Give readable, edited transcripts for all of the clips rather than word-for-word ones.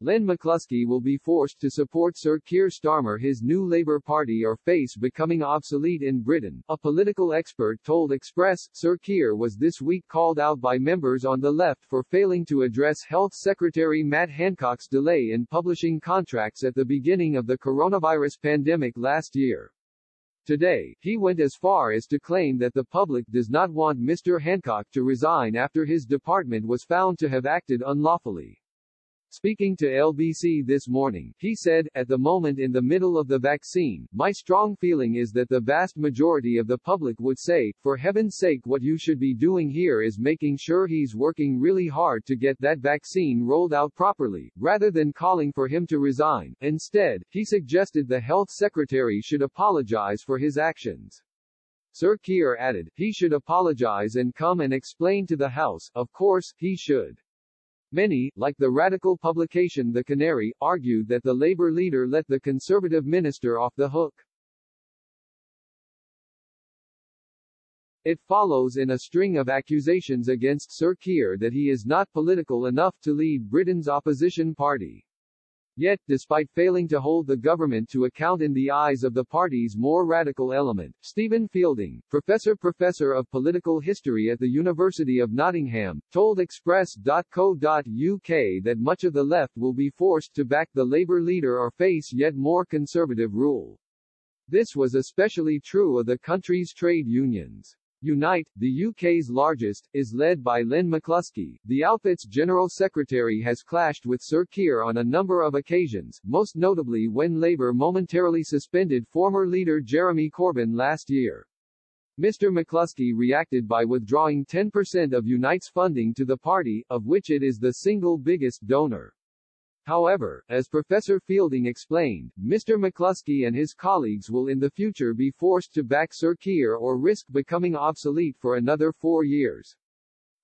Len McCluskey will be forced to support Sir Keir Starmer, his new Labour Party or face becoming obsolete in Britain, a political expert told Express. Sir Keir was this week called out by members on the left for failing to address Health Secretary Matt Hancock's delay in publishing contracts at the beginning of the coronavirus pandemic last year. Today, he went as far as to claim that the public does not want Mr. Hancock to resign after his department was found to have acted unlawfully. Speaking to LBC this morning, he said, "At the moment in the middle of the vaccine, my strong feeling is that the vast majority of the public would say, for heaven's sake, what you should be doing here is making sure he's working really hard to get that vaccine rolled out properly, rather than calling for him to resign." Instead, he suggested the health secretary should apologize for his actions. Sir Keir added, "He should apologize and come and explain to the House. Of course, he should." Many, like the radical publication The Canary, argued that the Labour leader let the Conservative minister off the hook. It follows in a string of accusations against Sir Keir that he is not political enough to lead Britain's opposition party. Yet, despite failing to hold the government to account in the eyes of the party's more radical element, Stephen Fielding, Professor of Political History at the University of Nottingham, told Express.co.uk that much of the left will be forced to back the Labour leader or face yet more conservative rule. This was especially true of the country's trade unions. Unite, the UK's largest, is led by Len McCluskey. The outfit's General Secretary has clashed with Sir Keir on a number of occasions, most notably when Labour momentarily suspended former leader Jeremy Corbyn last year. Mr. McCluskey reacted by withdrawing 10% of Unite's funding to the party, of which it is the single biggest donor. However, as Professor Fielding explained, Mr. McCluskey and his colleagues will in the future be forced to back Sir Keir or risk becoming obsolete for another 4 years.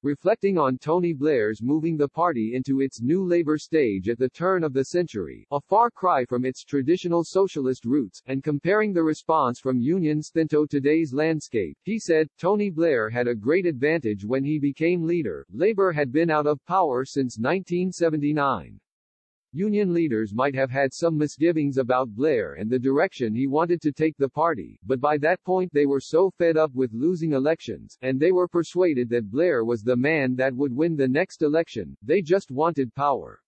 Reflecting on Tony Blair's moving the party into its new Labour stage at the turn of the century, a far cry from its traditional socialist roots, and comparing the response from unions to today's landscape, he said, "Tony Blair had a great advantage when he became leader. Labour had been out of power since 1979. Union leaders might have had some misgivings about Blair and the direction he wanted to take the party, but by that point they were so fed up with losing elections, and they were persuaded that Blair was the man that would win the next election, they just wanted power."